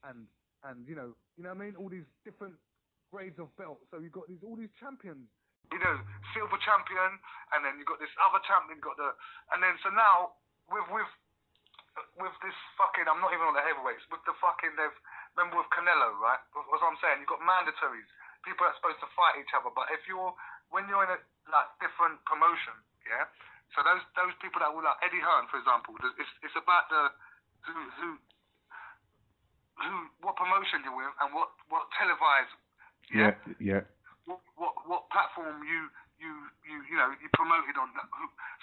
and you know what I mean? All these different grades of belts. So you've got all these champions. You know, silver champion, and then you've got this other champion, and then so now with this fucking, I'm not even on the heavyweights, with the fucking, remember with Canelo, right? That's what I'm saying. You've got mandatories, people that are supposed to fight each other, but when you're in a like different promotion, yeah. So those people that will, like Eddie Hearn, for example, it's about what promotion you're with and what televised, yeah. What platform you promoted on that.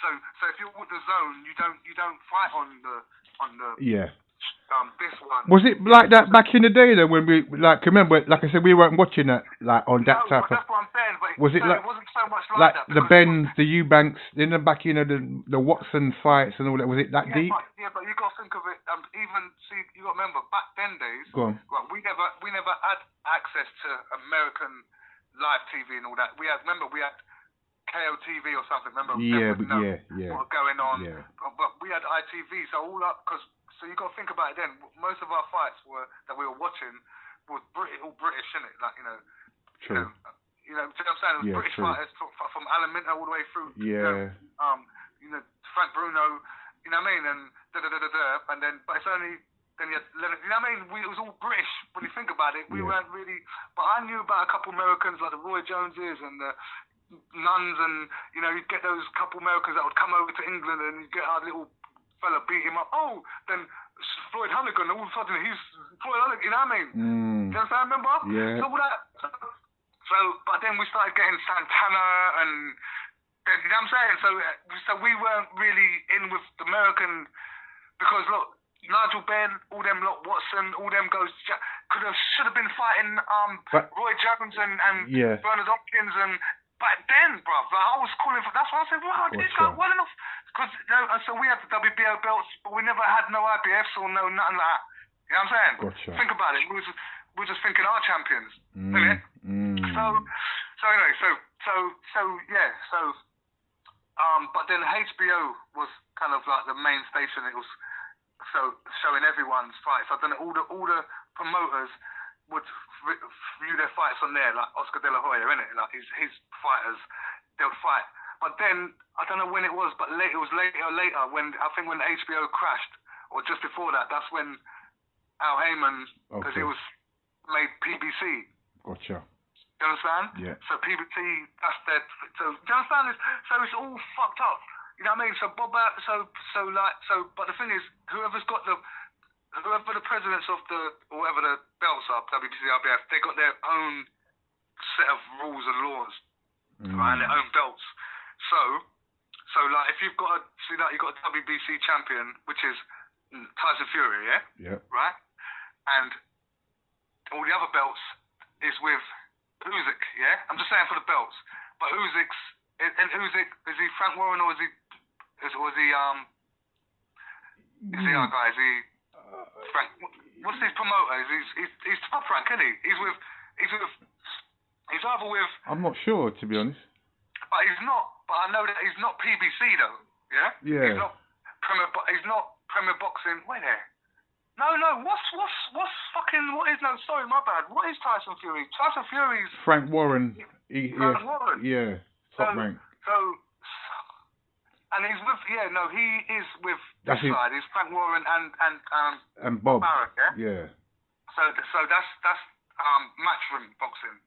So if you're with the Zone, you don't fight on the this one. Was it like that back in the day though, when we remember, like I said, we weren't watching that on that type of. That's what I'm saying. But was it it wasn't so much like that. The Benz, the Eubanks, back the Watson fights and all that? Was it that deep? But you got to think of it. You got to remember back then days. Go on. Right, we never had access to American live TV and all that. We had KOTV or something. Remember? Yeah. What was going on? Yeah. But we had ITV, so so you got to think about it then. Most of our fights that we were watching was all British, innit? Like True. You know what I'm saying? It was British true. fighters from Alan Minter all the way through. Yeah. Frank Bruno. You know what I mean? And and then, but it's only. Then you had Leonard, you know what I mean? It was all British when you think about it. We weren't really, but I knew about a couple Americans like the Roy Joneses and the Nuns, and you'd get those couple Americans that would come over to England, and you'd get our little fella beat him up. Oh, then Floyd Hannigan, all of a sudden he's Floyd Hannigan. You know what I mean? Do you understand? Remember? Yeah. So all that. So, but then we started getting Santana and. You know what I'm saying? So we weren't really in with the American, because look, Nigel Benn, all them lot, Watson, all them should have been fighting Roy Jones and Bernard Hopkins, and back then, bruv, like, I was calling for. That's why I said, wow, this guy well enough, because so we had the WBO belts, but we never had no IBFs or no nothing like that. You know what I'm saying? Gotcha. Think about it. We were just thinking our champions. So anyway, but then HBO was kind of like the main station. It was showing everyone's fights. I don't know, all the promoters would view their fights on there, like Oscar De La Hoya, innit? Like his fighters, they'll fight. But then I don't know when it was, but it was later when I think when HBO crashed, or just before that. That's when Al Heyman, because he was made PBC. Gotcha. You understand? Yeah. So PBC, that's their. So do you understand this? So it's all fucked up. You know what I mean? So but the thing is, whoever the presidents of whoever the belts are, WBC, IBF, they got their own set of rules and laws, right, and their own belts. So like if you've got you've got a WBC champion, which is Tyson Fury, yeah? Yeah. Right? And all the other belts is with Usyk, yeah? I'm just saying for the belts. But Usyk, is he Frank Warren, or is he our guy? Is he Frank? What's his promoter? He's Top Rank, isn't he? He's either with. I'm not sure, to be honest. But he's not. But I know that he's not PBC though. Yeah. Yeah. He's not Premier. He's not Premier Boxing. Wait there. No. What's fucking? What is? No, sorry, my bad. What is Tyson Fury? Tyson Fury's Frank Warren. Frank Warren. Yeah. Top rank. And he's with. Yeah. No, he is with That's this side. He's Frank Warren and Bob. Barrett. Yeah. Yeah. So that's matchroom boxing.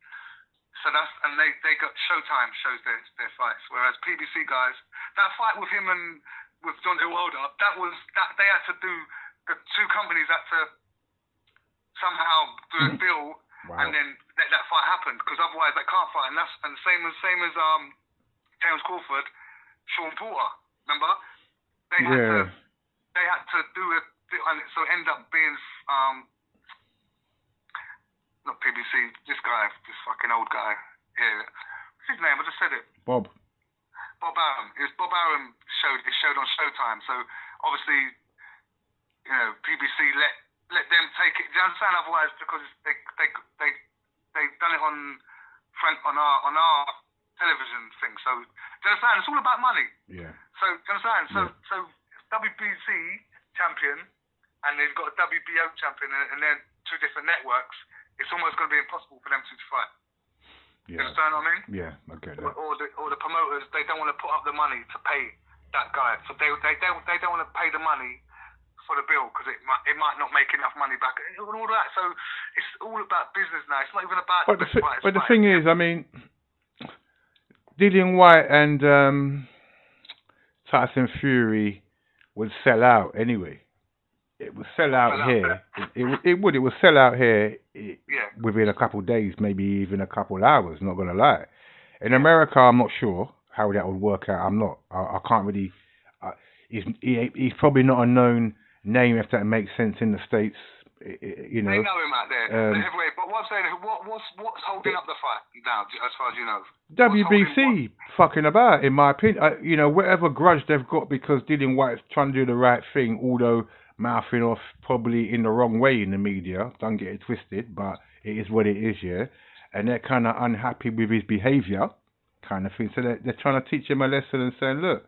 So and they got Showtime shows their fights, whereas PBC guys, that fight with him and with Deontay Wilder, that they had to do. The two companies had to somehow do a deal, and then let that fight happen, because otherwise they can't fight. And same as James Crawford, Sean Porter. Remember? They had to do it, and so it ended up being not PBC. This guy, this fucking old guy. Yeah, what's his name? I just said it. Bob Arum. It was Bob Arum showed on Showtime. So obviously, PBC let them take it. Do you understand? Otherwise, because they done it on our television thing. So do you understand? It's all about money. Yeah. So do you understand? So WBC champion, and they've got a WBO champion, and then two different networks, it's almost going to be impossible for them to fight. Yeah. You understand what I mean? Yeah, I get that. Or the promoters, they don't want to put up the money to pay that guy. So they don't want to pay the money for the bill because it might not make enough money back and all that. So it's all about business now. It's not even about But the thing is, I mean, Dillian Whyte and Tyson Fury would sell out anyway. It would sell out here. It would sell out here within a couple of days, maybe even a couple of hours. Not gonna lie. In America, I'm not sure how that would work out. I can't really. He's probably not a known name, if that makes sense, in the States. You know. They know him out there. The heavyweight. But what I'm saying, what's holding up the fight now, as far as you know? WBC fucking about, in my opinion. You know, whatever grudge they've got because Dillian Whyte's trying to do the right thing, although mouthing off probably in the wrong way in the media. Don't get it twisted, but it is what it is, yeah. And they're kind of unhappy with his behaviour, kind of thing. So they're trying to teach him a lesson and saying, look,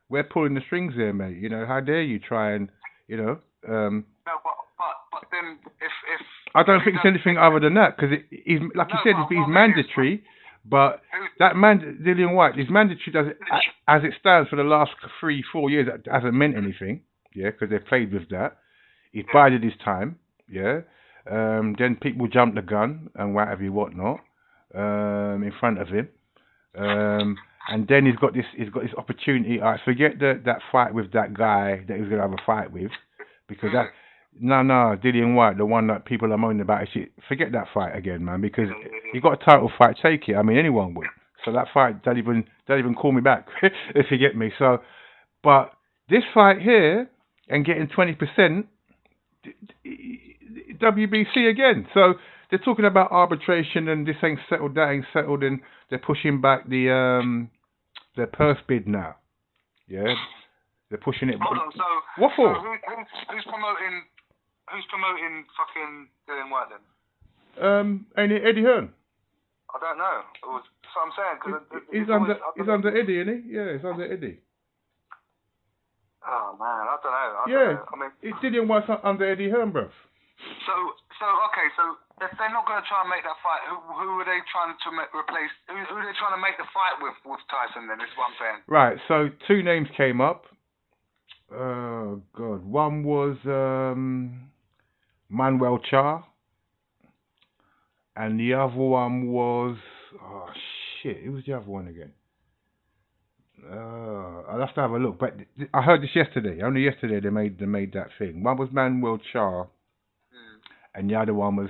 we're pulling the strings here, mate. You know, how dare you try and, you know. No, but then if I don't think it's anything other than that because he's like you said, he's mandatory. But that Dillian Whyte is mandatory as it stands for the last 3-4 years. That hasn't meant anything. Yeah, because they've played with that. He's bided his time. Yeah. Then people jump the gun and whatnot in front of him. And then he's got this opportunity. All right, forget that fight with that guy that he was gonna have a fight with, because that Dillian Whyte, the one that people are moaning about, forget that fight again, man. Because you got a title fight, take it. I mean, anyone would. So that fight, don't even call me back if you get me. So, but this fight here and getting 20%. WBC again. So they're talking about arbitration and this ain't settled, that ain't settled, and they're pushing back their purse bid now. Yeah, they're pushing it. Hold on, so what for? So who's promoting fucking Dillian Whyte then? Ain't it Eddie Hearn? I don't know. That's what I'm saying. He's under Eddie, isn't he? Yeah, he's under Eddie. Oh man, I don't know. I mean, Dillian Whyte's under Eddie Hearn, bruv. So if they're not going to try and make that fight, who are they trying to replace? Who are they trying to make the fight with Tyson? Then is what I'm saying. Right. So two names came up. Oh God, one was Manuel Charr, and the other one was who was the other one again? I'll have to have a look. But I heard this yesterday. Only yesterday they made that thing. One was Manuel Charr. And the other one was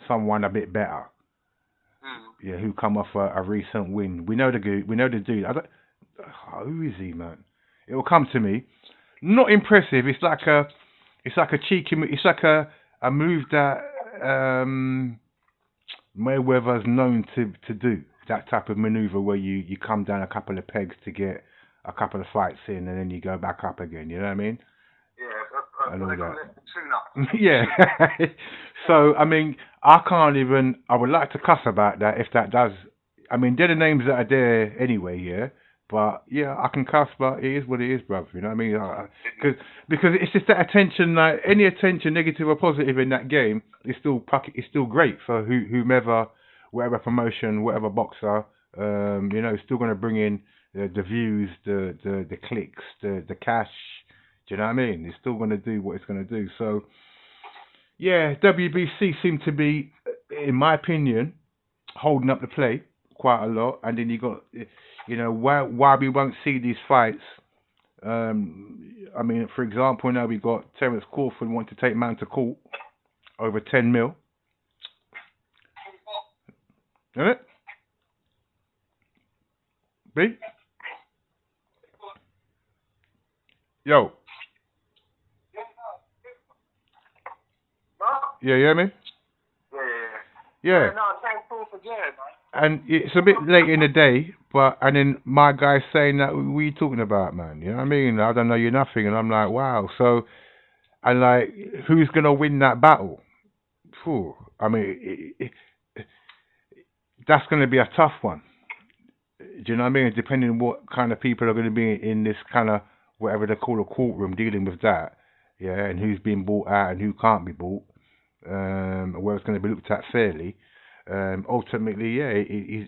someone a bit better, yeah, who come off a recent win. We know the dude. Who is he, man? It will come to me. Not impressive. It's like a cheeky. It's like a move that Mayweather's known to do. That type of maneuver where you come down a couple of pegs to get a couple of fights in, and then you go back up again. You know what I mean? Yeah, and all that. Yeah. So, I mean, I would like to cuss about that if that does. I mean, they're the names that are there anyway, yeah. But, yeah, I can cuss, but it is what it is, bruv. You know what I mean? Because it's just that attention, like, any attention, negative or positive in that game, is still great for whomever, whatever promotion, whatever boxer, you know, still going to bring in the views, the clicks, the cash. Do you know what I mean? It's still going to do what it's going to do. So, yeah, WBC seemed to be, in my opinion, holding up the play quite a lot. And then you got, you know, why we won't see these fights. I mean, for example, now we got Terence Crawford want to take man to court over 10 mil. Isn't it? B? Yo. Yeah, you hear me? Yeah. No, thanks for man. And it's a bit late in the day, and then my guy's saying that, what are you talking about, man? You know what I mean? I don't know you nothing. And I'm like, wow. So, and like, who's going to win that battle? Phew. I mean, that's going to be a tough one. Do you know what I mean? Depending on what kind of people are going to be in this kind of, whatever they call a courtroom, dealing with that. Yeah, and who's being bought out and who can't be bought. where it's going to be looked at fairly. Ultimately, yeah,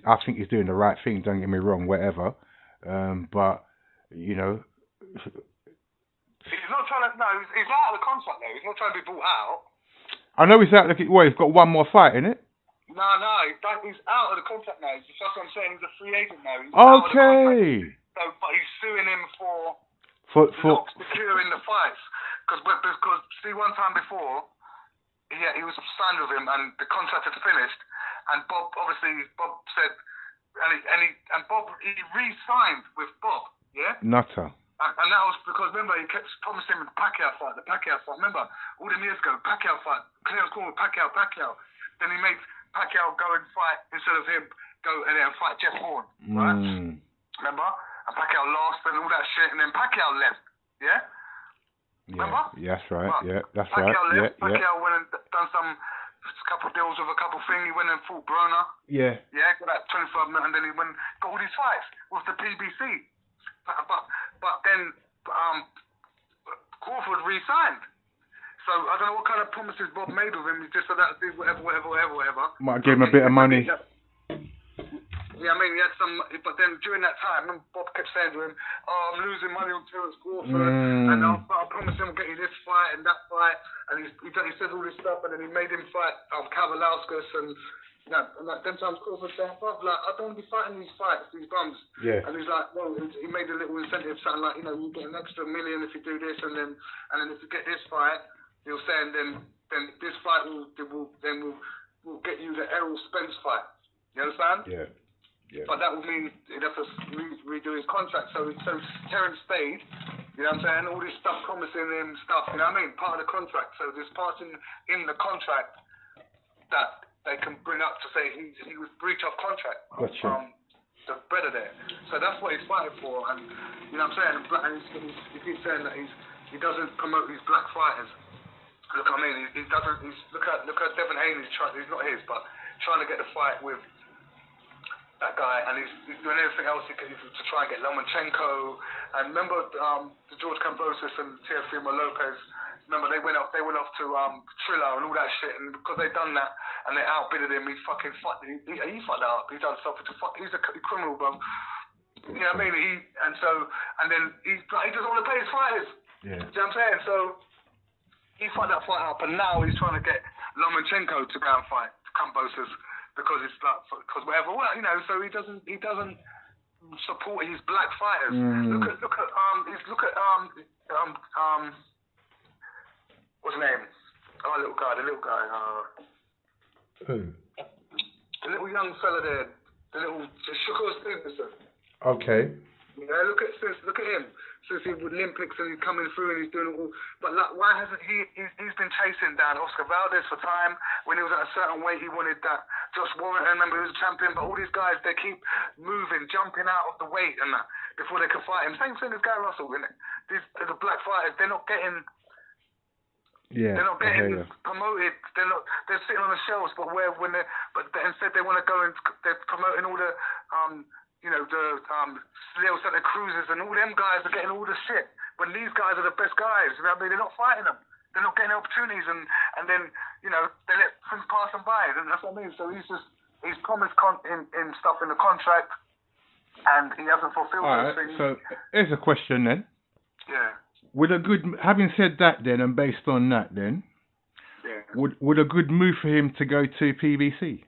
I think he's doing the right thing. Don't get me wrong, whatever. But you know, he's not trying to. No, he's out of the contract though. He's not trying to be bought out. I know he's out. Well, he's got one more fight in it. No, he's out of the contract now. That's what I'm saying. He's a free agent now. He's Okay. So, but he's suing him for not securing the fights. Because see, one time before, he was signed with him, and the contract had finished. And Bob said, and Bob re-signed with Bob. Yeah. Nutter. And that was because, remember, he kept promising him the Pacquiao fight. Remember, all them years ago, Pacquiao fight. Clear call with Pacquiao. Then he made Pacquiao go and fight instead of him go and then fight Jeff Horn, right? Remember? And Pacquiao lost and all that shit, and then Pacquiao left. Yeah. Remember? Yeah, that's right. But yeah, that's Pacquiao right. left. Pacquiao went and done a couple of deals with a couple of things. He went and fought Broner. Yeah. Yeah, got that 25 minutes, and then he went got all these fights with the PBC. But then Crawford re-signed. So I don't know what kind of promises Bob made with him. He just said that whatever. Might give him a bit of money. Yeah, I mean, he had some, but then during that time, Bob kept saying to him, I'm losing money on Terence Crawford, and I'll promise him I'll get you this fight and that fight, and he said all this stuff, and then he made him fight Kavalauskas, and them times Crawford said, Bob, like, I don't want to be fighting these fights, these bums. Yeah. And he's like, well, he made a little incentive, something like, you know, you get an extra $1 million if you do this, and then if you get this fight, he'll say, and then this fight will get you the Errol Spence fight. You understand? Yeah. Yeah. But that would mean he'd have to redo his contract. So Terence stayed. You know what I'm saying? All this stuff promising him stuff. You know what I mean? Part of the contract. So there's parts in the contract that they can bring up to say he was breach of contract. Gotcha. The better there. So that's what he's fighting for. And you know what I'm saying? And he keeps saying that he doesn't promote these black fighters. Look, I mean, he doesn't. Look at Devin Haney. He's not his, but trying to get the fight with that guy, and he's doing everything else he can to try and get Lomachenko. And remember the George Kambosos and Teofimo Lopez. Remember they went off to Triller and all that shit, and because they done that and they outbidded him, he fucking fucked that up. He done something to fuck. He's a criminal, bro. You know what I mean? And then he doesn't want to pay his fighters. Yeah. You know what I'm saying? So he fucked that fight up, and now he's trying to get Lomachenko to go and fight Kambosos. Because it's like, because whatever, well, you know, so he doesn't support his black fighters. Look at what's his name? Oh, the little guy. Who? The little young fella there, Shakur Stevenson. Okay. Yeah, look at him. Since the Olympics and he's coming through and he's doing it all, but like, why hasn't he's been chasing down Oscar Valdez for time. When he was at a certain weight, he wanted that. Josh Warrington, remember, he was a champion, but all these guys, they keep moving, jumping out of the weight and that before they can fight him. Same thing as Gary Russell, isn't it? The black fighters, they're not getting. Yeah, they're not getting promoted. They're sitting on the shelves, but instead they want to go and they're promoting all the you know, the Leo Santa Cruzes and all them guys are getting all the shit. When these guys are the best guys, you know what I mean? They're not fighting them. They're not getting opportunities, and then, you know, they let things pass them by. And that's what I mean. So he's promised in stuff in the contract, and he hasn't fulfilled those things. So here's a question then. Yeah. Having said that then, and based on that then, yeah. would a good move for him to go to PBC?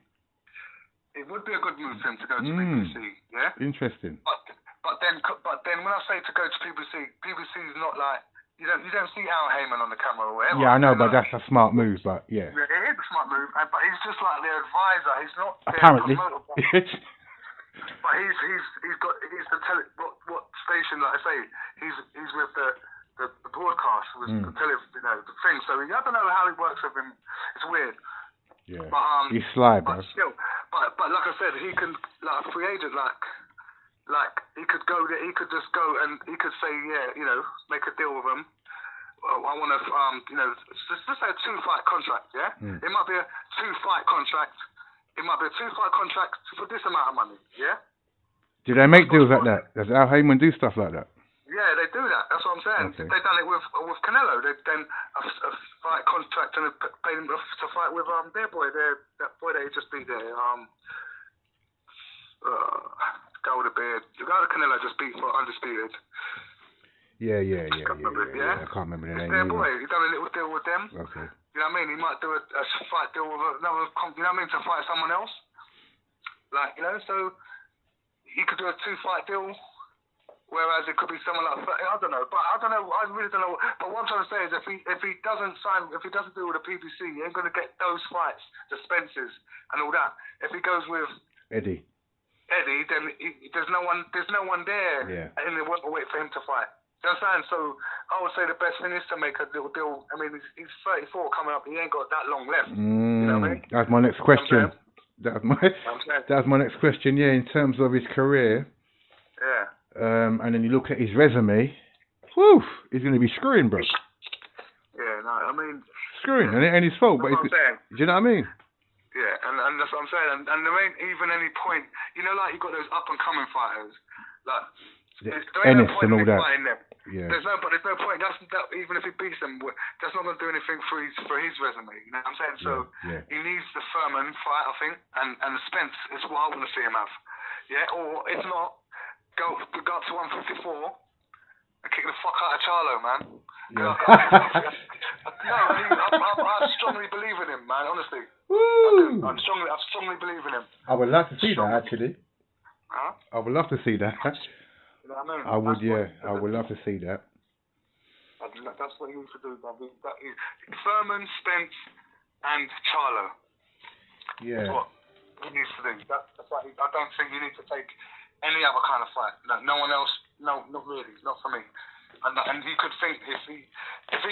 It would be a good move for him to go to PBC, yeah? Interesting. But then when I say to go to PBC is not like, you don't see Al Heyman on the camera or whatever. Yeah, I know, but that's a smart move, but yeah. Yeah, it is a smart move, but he's just like their advisor. He's not apparently. Their promoter. But he's the what station, like I say, he's with the broadcast, with the the thing. So I don't know how it works with him. It's weird. Yeah. But he's sly, bro. But still, but like I said, he can, like a free agent, like he could go there. He could just go and he could say, yeah, you know, make a deal with them. I want to, you know, just say a 2-fight contract. Yeah, it might be a 2-fight contract. It might be a 2-fight contract for this amount of money. Yeah. Do they make deals like that? Does Al Heyman do stuff like that? Yeah, they do that. That's what I'm saying. Okay. They done it with Canelo. They then a fight contract and paid him to fight with their boy. That boy that he just beat there. Guy with the beard. The guy that Canelo just beat for undisputed. Yeah. Yeah? I can't remember the It's name their either. boy. He done a little deal with them. Okay. You know what I mean? He might do a fight deal with another. You know what I mean? To fight someone else. Like, you know, so he could do a 2-fight deal. Whereas it could be someone like, I don't know, but I don't know, I really don't know. But what I'm trying to say is if he doesn't deal with the PBC, he ain't going to get those fights, the Spencers and all that. If he goes with Eddie, then there's no one there, and they won't wait for him to fight. You know what I'm saying? So I would say the best thing is to make a little deal. I mean, he's 34 coming up, he ain't got that long left. You know what I mean? That's my next question. That's my next question, yeah, in terms of his career. Yeah. And then you look at his resume, whew, he's going to be screwing, bro. Yeah, no, I mean... Screwing, and it's fault, but that's what I'm saying. Do you know what I mean? Yeah, and that's what I'm saying. And there ain't even any point, you know, like you got those up-and-coming fighters, like, there ain't no point in fighting them. Yeah. There's no point. Even if he beats them, that's not going to do anything for his resume. You know what I'm saying? So he needs the Furman fight, I think, and the Spence is what I want to see him have. Yeah, or if not, go up to 154 and kick the fuck out of Charlo, man. Yeah. I strongly believe in him, man. Honestly, Woo! I strongly believe in him. I would love to see that, actually. Huh? I would love to see that. You know what I mean? I would, I would love to see that. That's what he needs to do, man. Furman, Spence, and Charlo. Yeah. That's what he needs to do. That's what I don't think you need to take any other kind of fight. No one else. No, not really. Not for me. And he could think if he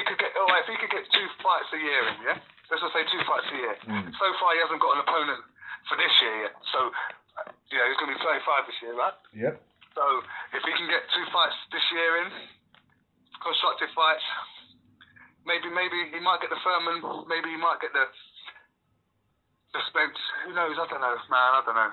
could get 2 fights a year in, yeah. Let's just say 2 fights a year. So far, he hasn't got an opponent for this year yet. So he's going to be 35 this year, right? Yep. So if he can get 2 fights this year in, constructive fights, maybe he might get the Furman. Maybe he might get the Spence. Who knows? I don't know, man. I don't know.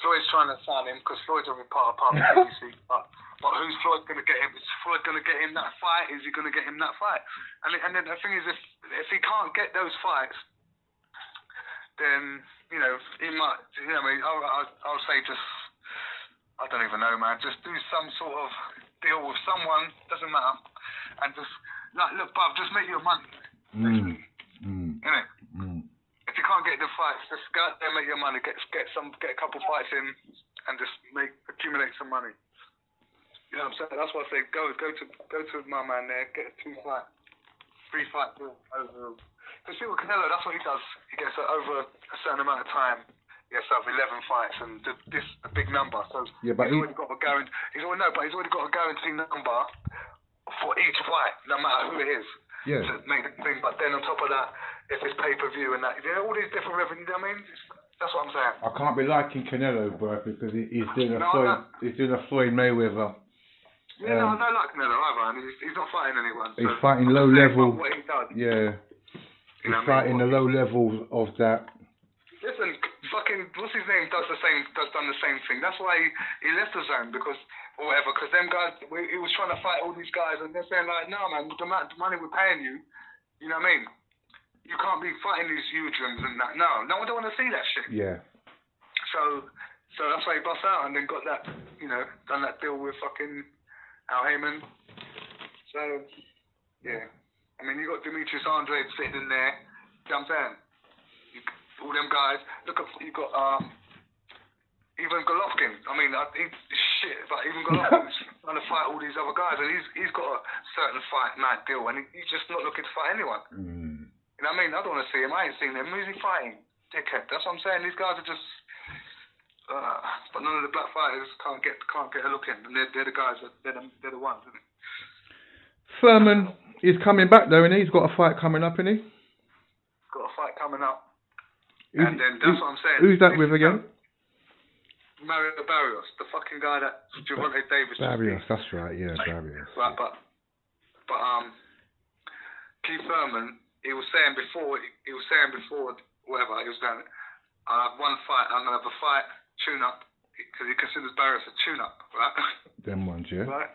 Floyd's trying to sign him because Floyd's already part of the PBC. But who's Floyd going to get him? Is Floyd going to get him that fight? Is he going to get him that fight? And then the thing is, if he can't get those fights, then he might. I'll say just, I don't even know, man. Just do some sort of deal with someone. Doesn't matter, and just look, bruv, just make your money. Innit? If you can't get the fights, just go out there, make your money, get a couple fights in, and just accumulate some money. You know what I'm saying? That's what I say. Go to my man there, get a 2-fight, 3-fight deal over. Because see with Canelo, that's what he does. He gets over a certain amount of time. He gets up 11 fights and this a big number. So yeah, but he's already got a guarantee. He's already got a guaranteed number for each fight, no matter who it is. Yeah. To make the thing, but then on top of that, if it's pay-per-view and that, all these different revenue, you know what I mean? That's what I'm saying. I can't be liking Canelo, bro, because he's doing a Floyd Mayweather. Yeah, I don't like Canelo either, and he's not fighting anyone. He's fighting low level. What he does. Yeah. He's fighting the low levels of that. Listen, fucking, what's his name? Done the same thing. That's why he left the zone because them guys, he was trying to fight all these guys, and they're saying like, no, man, the money we're paying you, you know what I mean? You can't be fighting these huge rooms and that. No one don't want to see that shit. Yeah. So that's why he bust out and then got that, done that deal with fucking Al Heyman. So yeah, I mean, you got Demetrius Andrade sitting in there. You know what I'm saying? All them guys. Look at you got even Golovkin. I mean, he's shit, but even Golovkin's trying to fight all these other guys, and he's got a certain fight night deal, and he's just not looking to fight anyone. You know what I mean? I don't want to see him. I ain't seen him. Who's he fighting? Dickhead. That's what I'm saying. These guys are just. But none of the black fighters can't get a look in, and they're the guys. They're the ones, isn't it? Furman is coming back though, isn't he? He's got a fight coming up, isn't he? Got a fight coming up. And then that's what I'm saying. Who's that with again? Mario Barrios, the fucking guy that Gervonta Davis. Barrios, that's right. Yeah, Barrios. Right, but Keith Thurman, he was saying before, whatever he was going, I have one fight. I'm gonna have a fight tune up because he considers Barrios a tune up, right? Them ones, yeah. Right.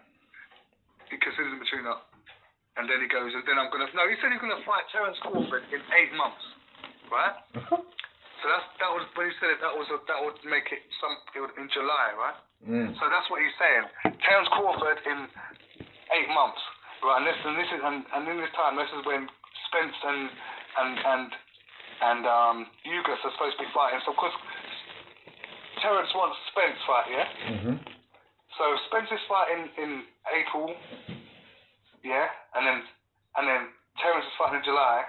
he considers him a tune-up. And then he goes, and then I'm gonna. No, he said he's gonna fight Terence Crawford in 8 months, right? So that was when he said it. That would make it in July, right? So that's what he's saying. Terence Crawford in 8 months, right? And in this time, this is when Spence and Ugas are supposed to be fighting. So of course, Terence wants Spence fight, yeah. So Spence is fighting in April. Yeah, and then Terence is fighting in July.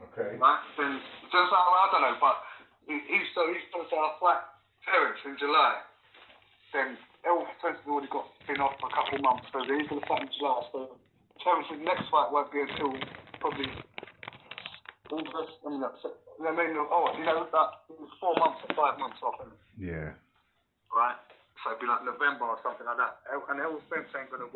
Okay. Right? Then just I don't know, but he's supposed to fight Terence in July. Then Terence has already been off for a couple of months, so he's going to fight in July. So Terence's next fight won't be until probably August. That 4 months or 5 months off. Yeah. Right. So it'd be like November or something like that. And Errol Spence ain't gonna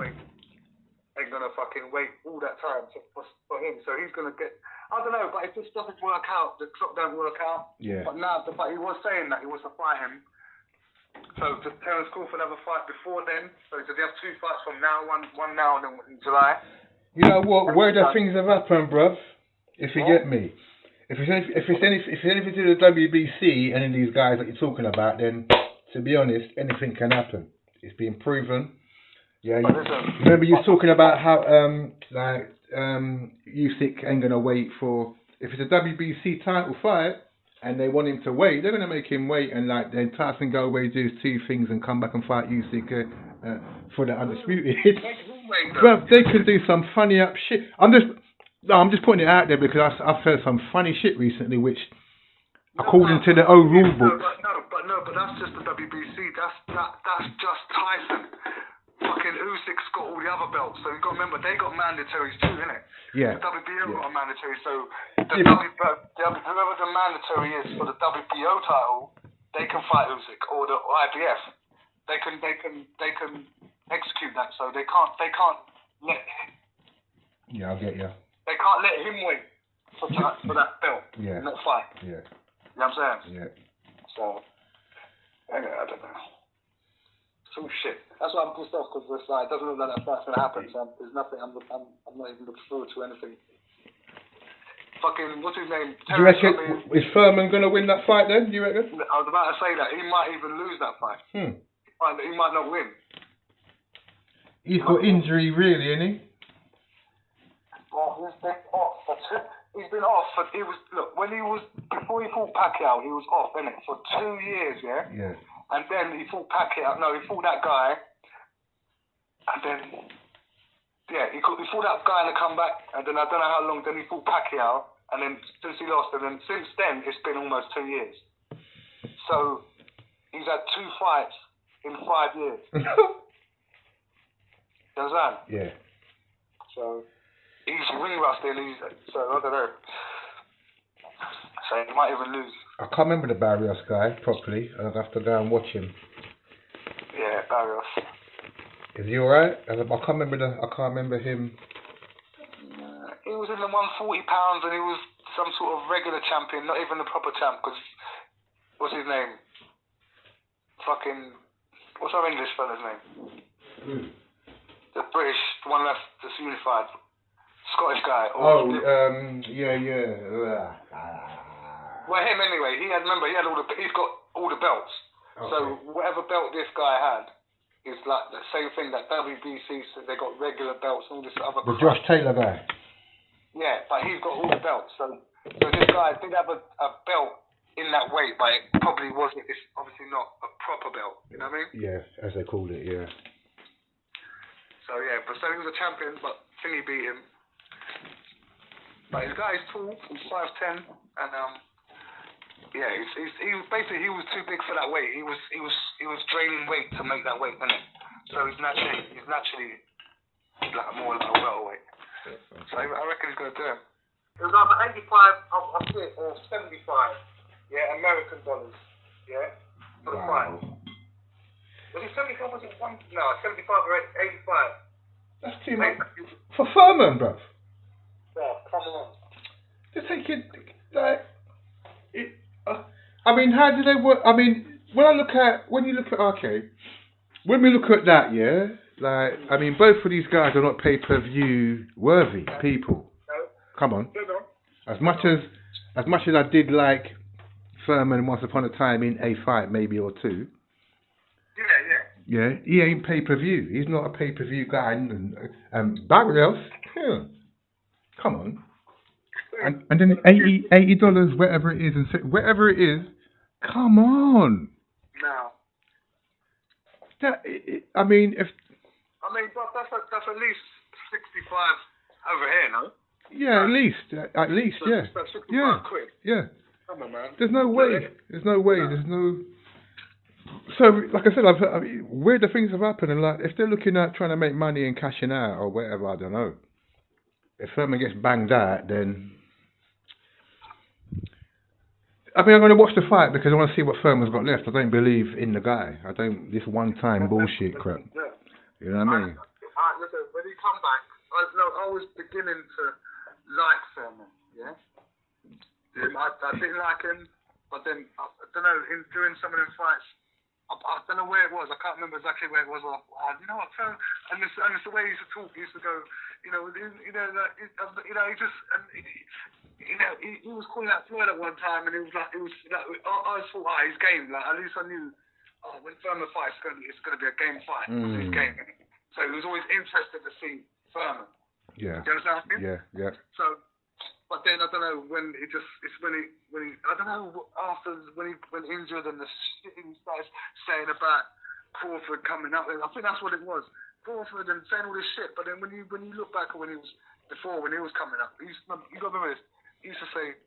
fucking wait all that time for him. So he's gonna get. I don't know, but if this doesn't work out, the clock don't work out. Yeah. But he was saying that he wants to fight him. So does Terence Crawford have a fight before then? So does he have 2 fights from now? One now and then in July. You know what? Where the things have happened, bruv. If you get me. If it's anything to do with the WBC and these guys that you're talking about, then to be honest, anything can happen. It's been proven. Yeah, remember you talking about how Usyk ain't gonna wait for, if it's a WBC title fight and they want him to wait, they're gonna make him wait, and like then Tyson go away, do 2 things and come back and fight Usyk for the undisputed. Bruv, they could do some funny up shit. I'm just putting it out there because I've heard some funny shit recently, which according to the old rule book. But that's just the WBC. That's just Tyson. Fucking Usyk's got all the other belts, so you got to remember they got mandatories too, innit? Yeah. The WBO got a mandatory, so whoever the mandatory is for the WBO title, they can fight Usyk, or the IBF. They can execute that, so they can't let. Yeah, I'll get you. They can't let him wait for that belt. Yeah. Not fight. Yeah. You know what I'm saying? Yeah. So, anyway, I don't know. Some shit. That's why I'm pissed off, because it doesn't look like that fight's gonna happen. So there's nothing. I'm not even looking forward to anything. Fucking what's his name? Do you reckon is Furman gonna win that fight then? Do you reckon? I was about to say that he might even lose that fight. He might not win. He's got injury, really, isn't he? Well, he's been off. He's been off. But before he fought Pacquiao, he was off, innit, for 2 years, yeah. Yeah. And then he fought Pacquiao. No, he fought that guy. And then, he fought that guy in the comeback. And then I don't know how long. Then he fought Pacquiao. And then since he lost, and then since then it's been almost 2 years. So he's had 2 fights in 5 years. You understand? Yeah. So he's ring rusty, so I don't know. So he might even lose. I can't remember the Barrios guy properly. I'd have to go and watch him. Yeah, Barrios. Is he alright? I can't remember him. He was in the 140 pounds, and he was some sort of regular champion, not even the proper champ. Because what's his name? What's our English fella's name? The British one that's unified. Scottish guy. Yeah. Well, him anyway. He's got all the belts. Okay. So whatever belt this guy had is like the same thing that WBC. So they got regular belts and all this other. The Josh Taylor guy. Yeah, but he's got all the belts. So this guy did have a belt in that weight, but it probably wasn't. It's obviously not a proper belt. You know what I mean? Yeah, as they called it. Yeah. So he was a champion, but Thingy beat him. But his guy is tall, he's 5'10", and he was too big for that weight. He was draining weight to make that weight, wasn't it? So he's naturally like more like a welterweight. So I reckon he's gonna do it. It was either 85 or 75. Yeah, American dollars. Yeah, for the fight. Was it 75? Was it 1? No, 75 or 85. That's too much for Furman, bruv. Yeah, come on. They're taking like it. I mean, how do they work? I mean, when we look at that, yeah, Like, I mean, both of these guys are not pay-per-view worthy people. Come on. As much as I did like Furman once upon a time in a fight, maybe or two. Yeah, he ain't pay-per-view. He's not a pay-per-view guy. And Bagwell's, yeah. Come on. And then $80, whatever it is, and whatever it is, come on. No. I mean, but that's at least 65 over here, no? Yeah, at least, yeah. That's 65 quid. Yeah. Come on, man. There's no way. There's no. So, like I said, I mean, weirder things have happened, and like if they're looking at trying to make money and cashing out or whatever, I don't know. If Furman gets banged out, then I mean, I'm going to watch the fight because I want to see what Furman's got left. I don't believe in the guy. I don't this one-time bullshit crap. You know what I mean? Listen, when he come back, I was beginning to like Furman. Yeah. I didn't like him, but then I don't know. During some of them fights, I don't know where it was. I can't remember exactly where it was. You know what? And it's the way he used to talk. He used to go, he was calling out Floyd at one time, and I thought, his game. Like at least I knew, when Furman fights, it's going to be a game fight. It's his game. So he was always interested to see Furman. Yeah. Do you understand what I mean? Yeah. So. But then I don't know when I don't know after when he went injured and the shit he started saying about Crawford coming up. I think that's what it was. Crawford and saying all this shit. But then when you look back at when he was coming up, you got to remember this. He used to say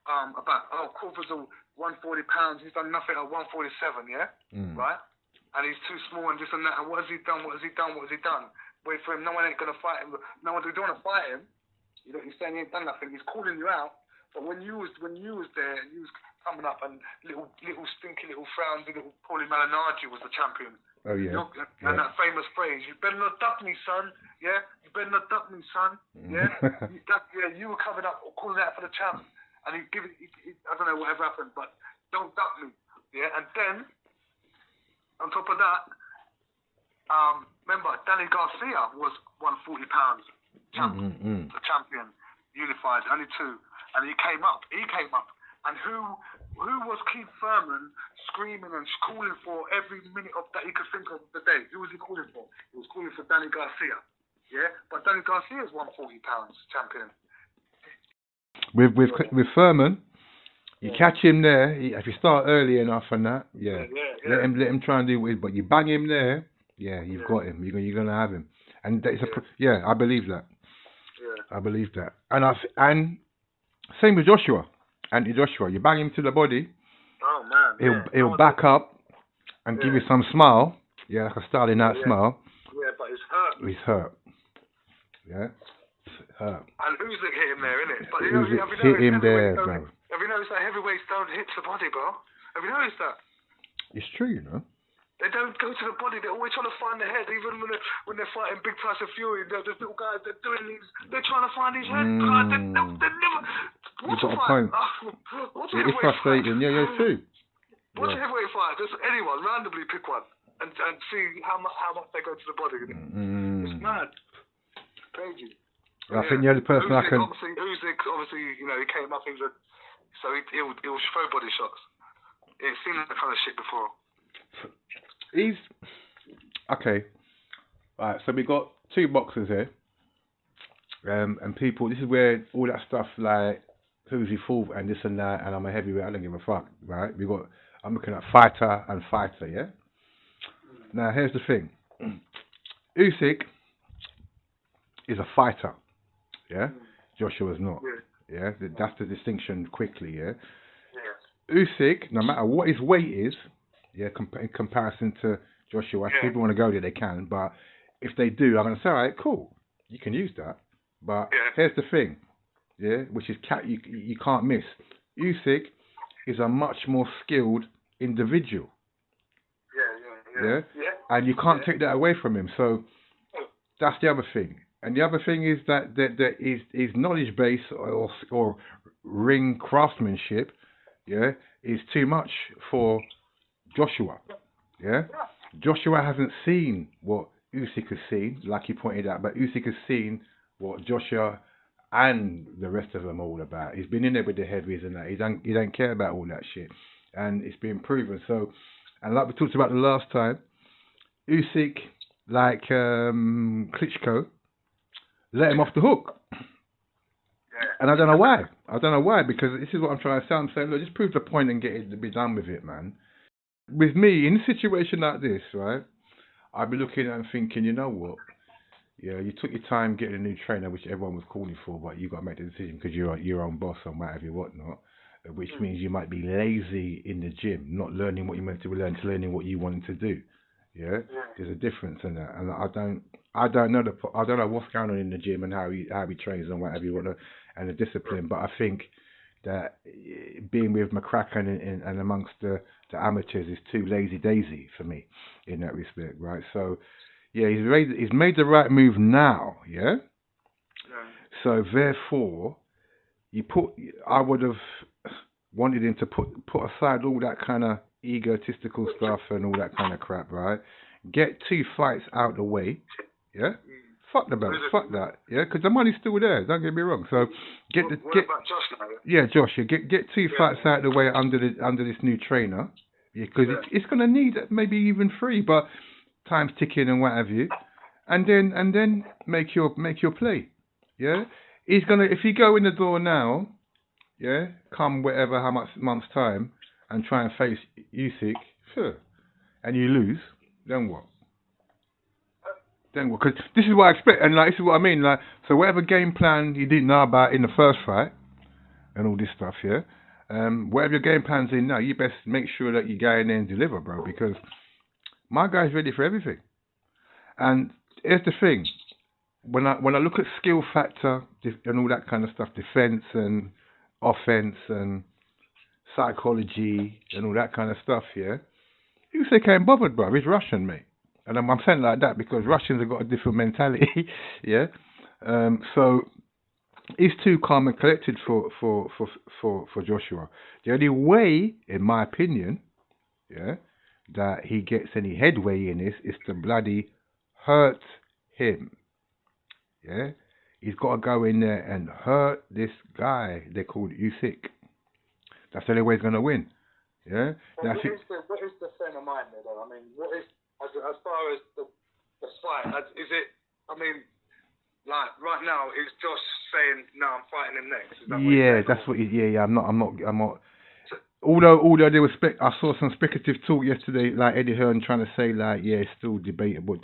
about Crawford's 140 pounds. He's done nothing at 147. Yeah, right. And he's too small and this and that. And what has he done? Wait for him. No one ain't gonna fight him. No one. They don't want to fight him. You know, he's saying he ain't done nothing. He's calling you out. But when you was there and you was coming up and little stinky little frownsy little Paulie Malignaggi was the champion. Oh yeah. And that famous phrase, "You better not duck me, son." Yeah. You better not duck me, son. Yeah. You were coming up calling out for the champ, and I don't know whatever happened, but don't duck me. Yeah. And then on top of that, remember Danny Garcia was 140 pounds. The champion, unified, only two, and he came up, and who was Keith Furman screaming and calling for every minute of that he could think of the day? Who was he calling for? He was calling for Danny Garcia, yeah, but Danny Garcia is 140 pounds champion. With Furman, you catch him there. If you start early enough and that, let him try and do what but you bang him there, you've got him. You're gonna have him. And I believe that. Yeah. I believe that. And same with Joshua. Anthony Joshua. You bang him to the body. Oh man. He'll back up and give you some smile. Yeah, like a Starling out smile. Yeah, but he's hurt. He's hurt. Yeah. Hurt. And Usyk hit him there, innit? But Usyk hit him there, bro. Have you noticed that heavyweights don't hit the body, bro? Have you noticed that? It's true, you know. They don't go to the body. They're always trying to find the head. Even when they're fighting Big Tyson Fury, those little guys, they're doing these. They're trying to find his head. They never. What's a fight? What's a heavyweight frustrating. Fight? Yeah, true. What's a heavyweight fight? Just anyone, randomly pick one and see how much they go to the body. It's mad. Crazy. I think the only person I can. Usyk, obviously, he came up. He'll throw body shots. It's seen that kind of shit before. He's okay. Right, so we got two boxers here, and people. This is where all that stuff like who's he fought and this and that, and I'm a heavyweight. I don't give a fuck, right? I'm looking at fighter and fighter, yeah. Now here's the thing. Usyk is a fighter, yeah. Joshua's not, yeah. That's the distinction quickly, yeah. Usyk, no matter what his weight is. Yeah, in comparison to Joshua, if people want to go there, they can. But if they do, I'm going to say, all right, cool, you can use that. But here's the thing, which is you can't miss. Usyk is a much more skilled individual. Yeah. And you can't take that away from him. So that's the other thing. And the other thing is that his knowledge base or ring craftsmanship, is too much for Joshua, Joshua hasn't seen what Usyk has seen, like you pointed out, but Usyk has seen what Joshua and the rest of them are all about. He's been in there with the heavies and that. He don't care about all that shit, and it's been proven. So, and like we talked about the last time, Usyk, like Klitschko, let him off the hook. And I don't know why. Because this is what I'm trying to say. I'm saying, look, just prove the point and get it to be done with it, man. With me, in a situation like this, right, I'd be looking at and thinking, you know what? Yeah, you took your time getting a new trainer, which everyone was calling for, but you got to make the decision because you're your own boss and whatever, whatnot. Which means you might be lazy in the gym, not learning what you meant to learn, to learning what you wanted to do. Yeah, there's a difference in that, and I don't know what's going on in the gym and how he trains and whatever you want to, and the discipline. But I think that being with McCracken and amongst the amateurs is too lazy daisy for me in that respect, right? So yeah, he's made the right move now, yeah. So therefore, I would have wanted him to put aside all that kind of egotistical stuff and all that kind of crap, right? Get 2 fights out the way, yeah. Fuck the belt, fuck that, yeah. Because the money's still there. Don't get me wrong. So what about Josh now? Yeah, Josh. Yeah, get 2 fights out the way under this new trainer, yeah. Because it's gonna need maybe even 3, but time's ticking and what have you, and then make your play, yeah. He's gonna, if you go in the door now, yeah, come whatever how much months time, and try and face Usyk, sure, and you lose, then what? Because this is what I expect, and like this is what I mean. Like, so whatever game plan you didn't know about in the first fight, and all this stuff, yeah. Whatever your game plan's in now, you best make sure that you go in there and deliver, bro. Because my guy's ready for everything. And here's the thing: when I look at skill factor and all that kind of stuff, defense and offense and psychology and all that kind of stuff, yeah. Usyk ain't bothered, bro. He's Russian, mate. And I'm saying like that because Russians have got a different mentality, yeah. So he's too calm and collected for Joshua. The only way, in my opinion, yeah, that he gets any headway in this is to bloody hurt him. Yeah, he's got to go in there and hurt this guy they called Usyk. That's the only way he's going to win. Yeah. What is the frame of mind there, though? I mean, what is as far as the fight? Is it? I mean, like right now, is Josh saying, "No, I'm fighting him next"? Is that yeah, that's what. Yeah. I'm not. Although there was I saw some speculative talk yesterday, like Eddie Hearn trying to say like, yeah, it's still debatable,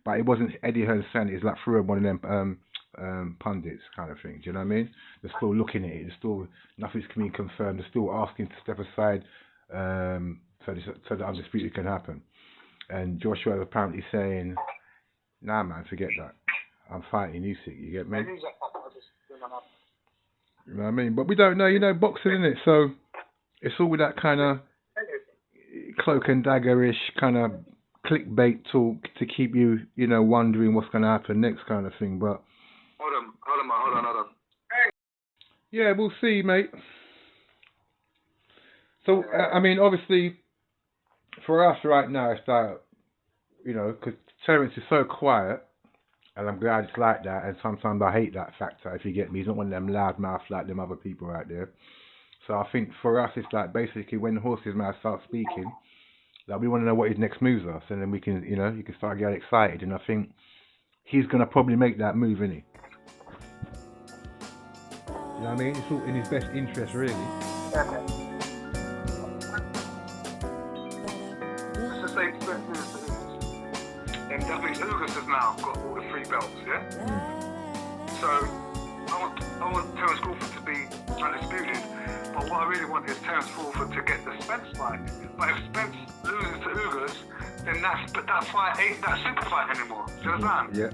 but it wasn't Eddie Hearn saying it. It's like through one of them pundits kind of thing. Do you know what I mean? They're still looking at it. There's still nothing's been confirmed. They're still asking to step aside so the undisputed can happen. And Joshua apparently saying, "Nah, man, forget that. I'm fighting Usyk." You get me? You know what I mean? But we don't know. You know, boxing, innit? So it's all that kind of cloak and daggerish kind of clickbait talk to keep you, you know, wondering what's going to happen next kind of thing. But hold on. Yeah, we'll see, mate. So I mean, obviously, for us right now, it's like, you know, because Terence is so quiet, and I'm glad it's like that. And sometimes I hate that factor. If you get me, he's not one of them loud mouths like them other people out there. So I think for us, it's like basically when the horse's mouth starts speaking, like we want to know what his next moves are, so then we can, you know, you can start getting excited. And I think he's gonna probably make that move, isn't he? You know what I mean? It's all in his best interest, really. It's the same thing. And that means Ugas has now got all the 3 belts, yeah? So I want Terence Crawford to be undisputed, but what I really want is Terence Crawford to get the Spence fight. But if Spence loses to Ugas, then that fight ain't that super fight anymore. Do you understand? Yeah.